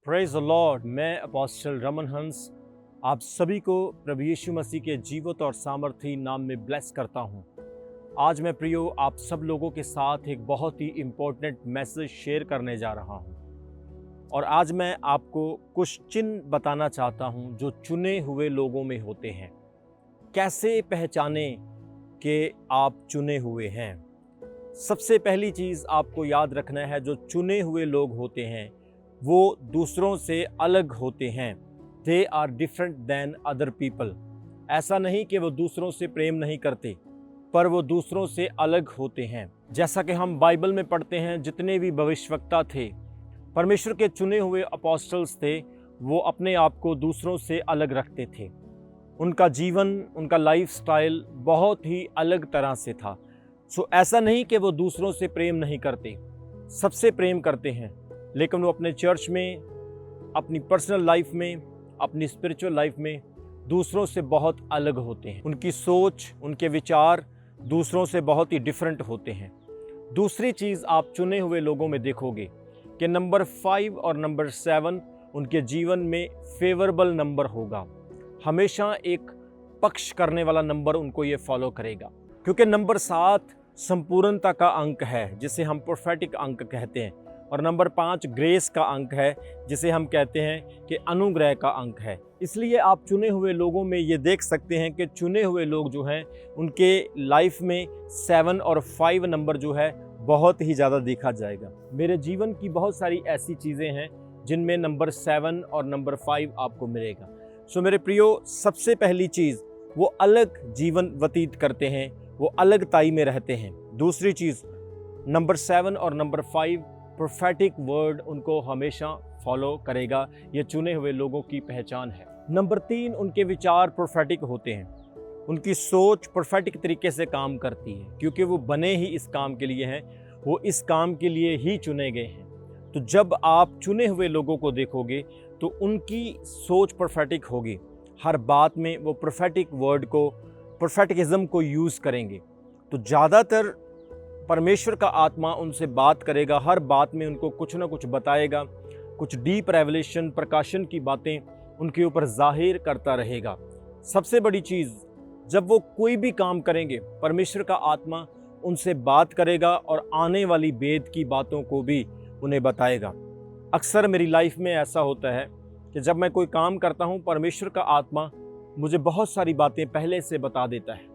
Praise the Lord. मैं apostle Raman हंस आप सभी को प्रभु यीशु मसीह के जीवित और सामर्थी नाम में ब्लेस करता हूं। आज मैं प्रियो आप सब लोगों के साथ एक बहुत ही इम्पोर्टेंट मैसेज शेयर करने जा रहा हूं और आज मैं आपको कुछ चिन्ह बताना चाहता हूं जो चुने हुए लोगों में होते हैं। कैसे पहचाने कि आप चुने हुए हैं। सबसे पहली चीज़ आपको याद रखना है, जो चुने हुए लोग होते हैं वो दूसरों से अलग होते हैं। They are different than other people. ऐसा नहीं कि वो दूसरों से प्रेम नहीं करते, पर वो दूसरों से अलग होते हैं। जैसा कि हम बाइबल में पढ़ते हैं, जितने भी भविष्यवक्ता थे, परमेश्वर के चुने हुए अपोस्टल्स थे, वो अपने आप को दूसरों से अलग रखते थे। उनका जीवन, उनका लाइफ स्टाइल बहुत ही अलग तरह से था। ऐसा नहीं कि वो दूसरों से प्रेम नहीं करते, सबसे प्रेम करते हैं, लेकिन वो अपने चर्च में, अपनी पर्सनल लाइफ में, अपनी स्पिरिचुअल लाइफ में दूसरों से बहुत अलग होते हैं। उनकी सोच, उनके विचार दूसरों से बहुत ही डिफरेंट होते हैं। दूसरी चीज़ आप चुने हुए लोगों में देखोगे कि नंबर 5 और नंबर 7 उनके जीवन में फेवरेबल नंबर होगा। हमेशा एक पक्ष करने वाला नंबर उनको ये फॉलो करेगा, क्योंकि नंबर 7 संपूर्णता का अंक है, जिसे हम प्रोफेटिक अंक कहते हैं, और नंबर 5 ग्रेस का अंक है, जिसे हम कहते हैं कि अनुग्रह का अंक है। इसलिए आप चुने हुए लोगों में ये देख सकते हैं कि चुने हुए लोग जो हैं उनके लाइफ में 7 और 5 नंबर जो है बहुत ही ज़्यादा देखा जाएगा। मेरे जीवन की बहुत सारी ऐसी चीज़ें हैं जिनमें नंबर 7 और नंबर 5 आपको मिलेगा। मेरे प्रियो, सबसे पहली चीज़, वो अलग जीवन व्यतीत करते हैं, वो अलग ताई में रहते हैं। दूसरी चीज़, नंबर 7 और नंबर 5 प्रोफेटिक वर्ड उनको हमेशा फॉलो करेगा। ये चुने हुए लोगों की पहचान है। नंबर 3, उनके विचार प्रोफेटिक होते हैं। उनकी सोच प्रोफेटिक तरीके से काम करती है, क्योंकि वो बने ही इस काम के लिए हैं, वो इस काम के लिए ही चुने गए हैं। तो जब आप चुने हुए लोगों को देखोगे तो उनकी सोच प्रोफेटिक होगी। हर बात में वो प्रोफेटिक वर्ड को, प्रोफेटिकिज्म को यूज़ करेंगे। तो ज़्यादातर परमेश्वर का आत्मा उनसे बात करेगा, हर बात में उनको कुछ ना कुछ बताएगा, कुछ डीप रेवलेशन, प्रकाशन की बातें उनके ऊपर जाहिर करता रहेगा। सबसे बड़ी चीज़, जब वो कोई भी काम करेंगे, परमेश्वर का आत्मा उनसे बात करेगा और आने वाली वेद की बातों को भी उन्हें बताएगा। अक्सर मेरी लाइफ में ऐसा होता है कि जब मैं कोई काम करता हूँ, परमेश्वर का आत्मा मुझे बहुत सारी बातें पहले से बता देता है।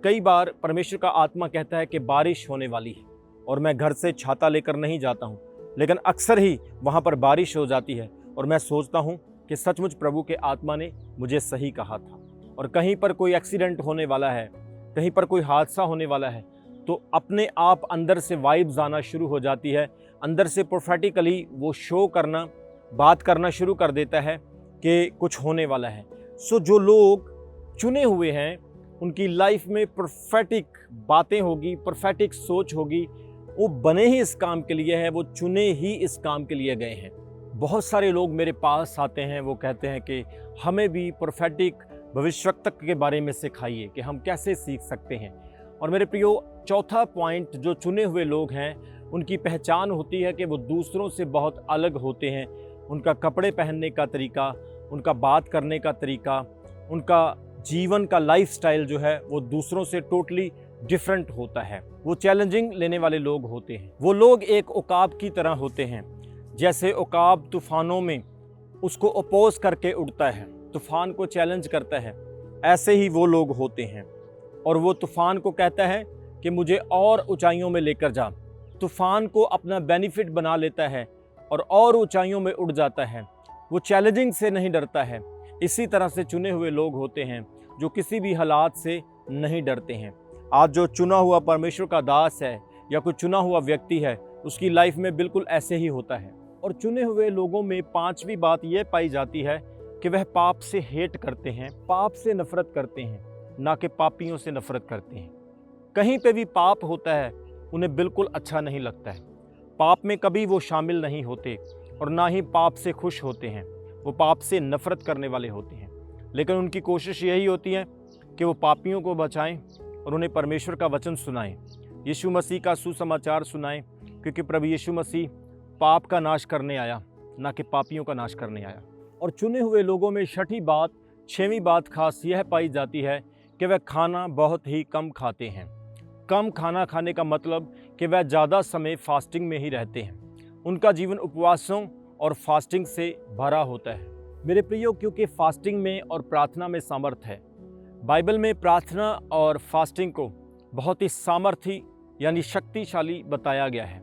कई बार परमेश्वर का आत्मा कहता है कि बारिश होने वाली है, और मैं घर से छाता लेकर नहीं जाता हूँ, लेकिन अक्सर ही वहाँ पर बारिश हो जाती है और मैं सोचता हूँ कि सचमुच प्रभु के आत्मा ने मुझे सही कहा था। और कहीं पर कोई एक्सीडेंट होने वाला है, कहीं पर कोई हादसा होने वाला है, तो अपने आप अंदर से वाइब्स आना शुरू हो जाती है। अंदर से प्रोफेटिकली वो शो करना, बात करना शुरू कर देता है कि कुछ होने वाला है। जो लोग चुने हुए हैं, उनकी लाइफ में प्रोफेटिक बातें होगी, प्रोफेटिक सोच होगी। वो बने ही इस काम के लिए है, वो चुने ही इस काम के लिए गए हैं। बहुत सारे लोग मेरे पास आते हैं, वो कहते हैं कि हमें भी प्रोफेटिक भविष्यवक्ता के बारे में सिखाइए कि हम कैसे सीख सकते हैं। और मेरे प्रियो, चौथा पॉइंट, जो चुने हुए लोग हैं उनकी पहचान होती है कि वो दूसरों से बहुत अलग होते हैं। उनका कपड़े पहनने का तरीका, उनका बात करने का तरीका, उनका जीवन का लाइफस्टाइल जो है वो दूसरों से टोटली डिफरेंट होता है। वो चैलेंजिंग लेने वाले लोग होते हैं। वो लोग एक उकाब की तरह होते हैं। जैसे उकाब तूफानों में उसको अपोज करके उड़ता है, तूफान को चैलेंज करता है, ऐसे ही वो लोग होते हैं। और वो तूफान को कहता है कि मुझे और ऊंचाइयों में लेकर जा। तूफान को अपना बेनिफिट बना लेता है और ऊंचाइयों में उड़ जाता है। वो चैलेंजिंग से नहीं डरता है। इसी तरह से चुने हुए लोग होते हैं जो किसी भी हालात से नहीं डरते हैं। आज जो चुना हुआ परमेश्वर का दास है या कोई चुना हुआ व्यक्ति है, उसकी लाइफ में बिल्कुल ऐसे ही होता है। और चुने हुए लोगों में पांचवी बात यह पाई जाती है कि वह पाप से हेट करते हैं, पाप से नफरत करते हैं, ना कि पापियों से नफरत करते हैं। कहीं पे भी पाप होता है, उन्हें बिल्कुल अच्छा नहीं लगता है। पाप में कभी वो शामिल नहीं होते और ना ही पाप से खुश होते हैं। वो पाप से नफरत करने वाले होते हैं, लेकिन उनकी कोशिश यही होती है कि वो पापियों को बचाएं और उन्हें परमेश्वर का वचन सुनाएं, यीशु मसीह का सुसमाचार सुनाएं, क्योंकि प्रभु यीशु मसीह पाप का नाश करने आया। ना कि पापियों का नाश करने आया। और चुने हुए लोगों में छठी बात, 6वीं बात खास यह पाई जाती है कि वह खाना बहुत ही कम खाते हैं। कम खाना खाने का मतलब कि वह ज़्यादा समय फास्टिंग में ही रहते हैं। उनका जीवन उपवासों और फास्टिंग से भरा होता है। मेरे प्रियो, क्योंकि फास्टिंग में और प्रार्थना में सामर्थ्य है। बाइबल में प्रार्थना और फास्टिंग को बहुत ही सामर्थी यानी शक्तिशाली बताया गया है।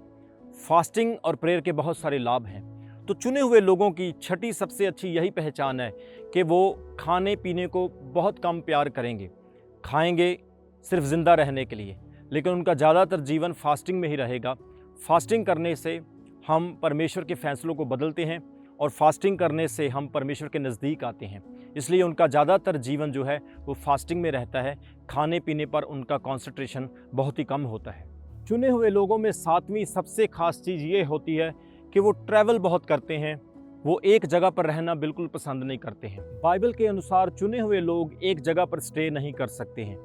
फास्टिंग और प्रेयर के बहुत सारे लाभ हैं। तो चुने हुए लोगों की छठी सबसे अच्छी यही पहचान है कि वो खाने पीने को बहुत कम प्यार करेंगे, खाएंगे सिर्फ ज़िंदा रहने के लिए, लेकिन उनका ज़्यादातर जीवन फास्टिंग में ही रहेगा। फास्टिंग करने से हम परमेश्वर के फैसलों को बदलते हैं और फास्टिंग करने से हम परमेश्वर के नज़दीक आते हैं। इसलिए उनका ज़्यादातर जीवन जो है वो फास्टिंग में रहता है। खाने पीने पर उनका कंसंट्रेशन बहुत ही कम होता है। चुने हुए लोगों में 7वीं सबसे खास चीज़ ये होती है कि वो ट्रैवल बहुत करते हैं। वो एक जगह पर रहना बिल्कुल पसंद नहीं करते हैं। बाइबल के अनुसार चुने हुए लोग एक जगह पर स्टे नहीं कर सकते हैं।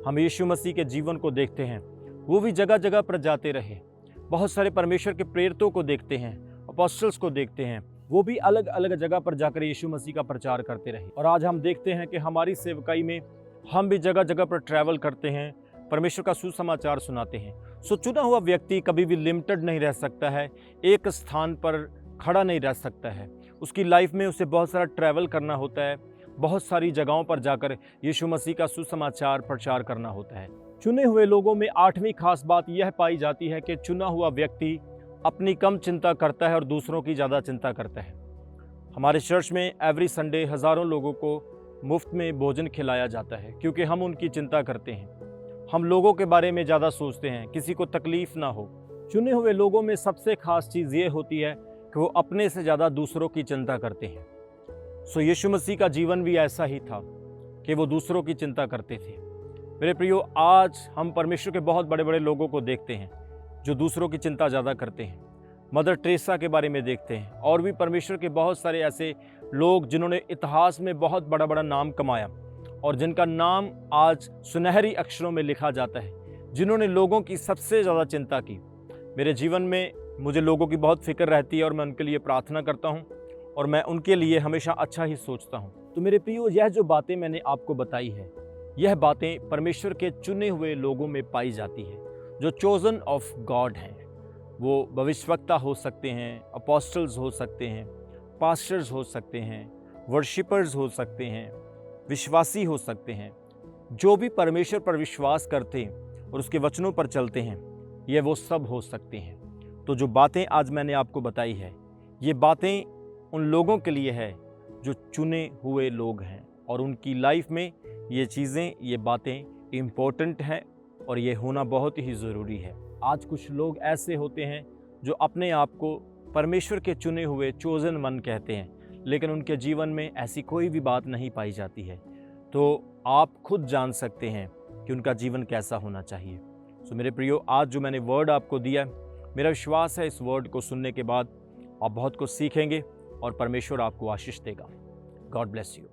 हम यीशु मसीह के जीवन को देखते हैं, वो भी जगह जगह पर जाते रहे। बहुत सारे परमेश्वर के प्रेरितों को देखते हैं, अपोस्टल्स को देखते हैं, वो भी अलग अलग जगह पर जाकर यीशु मसीह का प्रचार करते रहे। और आज हम देखते हैं कि हमारी सेवकाई में हम भी जगह जगह पर ट्रैवल करते हैं, परमेश्वर का सुसमाचार सुनाते हैं। सो चुना हुआ व्यक्ति कभी भी लिमिटेड नहीं रह सकता है, एक स्थान पर खड़ा नहीं रह सकता है। उसकी लाइफ में उसे बहुत सारा ट्रैवल करना होता है, बहुत सारी जगहों पर जाकर यीशु मसीह का सुसमाचार प्रचार करना होता है। चुने हुए लोगों में 8वीं खास बात यह पाई जाती है कि चुना हुआ व्यक्ति अपनी कम चिंता करता है और दूसरों की ज़्यादा चिंता करता है। हमारे चर्च में एवरी संडे हज़ारों लोगों को मुफ्त में भोजन खिलाया जाता है, क्योंकि हम उनकी चिंता करते हैं। हम लोगों के बारे में ज़्यादा सोचते हैं, किसी को तकलीफ़ ना हो। चुने हुए लोगों में सबसे खास चीज़ ये होती है कि वो अपने से ज़्यादा दूसरों की चिंता करते हैं। सो यीशु मसीह का जीवन भी ऐसा ही था कि वो दूसरों की चिंता करते थे। मेरे प्रियो, आज हम परमेश्वर के बहुत बड़े बड़े लोगों को देखते हैं जो दूसरों की चिंता ज़्यादा करते हैं। मदर टेरेसा के बारे में देखते हैं, और भी परमेश्वर के बहुत सारे ऐसे लोग जिन्होंने इतिहास में बहुत बड़ा बड़ा नाम कमाया और जिनका नाम आज सुनहरी अक्षरों में लिखा जाता है, जिन्होंने लोगों की सबसे ज़्यादा चिंता की। मेरे जीवन में मुझे लोगों की बहुत फिक्र रहती है और मैं उनके लिए प्रार्थना करता हूँ और मैं उनके लिए हमेशा अच्छा ही सोचता हूँ। तो मेरे प्रियो, यह जो बातें मैंने आपको बताई है, यह बातें परमेश्वर के चुने हुए लोगों में पाई जाती है, जो चोजन ऑफ गॉड हैं। वो भविष्यवक्ता हो सकते हैं, अपोस्टल्स हो सकते हैं, पास्टर्स हो सकते हैं, वर्शिपर्स हो सकते हैं, विश्वासी हो सकते हैं। जो भी परमेश्वर पर विश्वास करते हैं और उसके वचनों पर चलते हैं, ये वो सब हो सकते हैं। तो जो बातें आज मैंने आपको बताई है, ये बातें उन लोगों के लिए है जो चुने हुए लोग हैं, और उनकी लाइफ में ये चीज़ें, ये बातें इम्पोर्टेंट हैं और ये होना बहुत ही ज़रूरी है। आज कुछ लोग ऐसे होते हैं जो अपने आप को परमेश्वर के चुने हुए चोजन वन कहते हैं, लेकिन उनके जीवन में ऐसी कोई भी बात नहीं पाई जाती है। तो आप खुद जान सकते हैं कि उनका जीवन कैसा होना चाहिए। सो मेरे प्रियो, आज जो मैंने वर्ड आपको दिया, मेरा विश्वास है इस वर्ड को सुनने के बाद आप बहुत कुछ सीखेंगे और परमेश्वर आपको आशीष देगा। God bless you.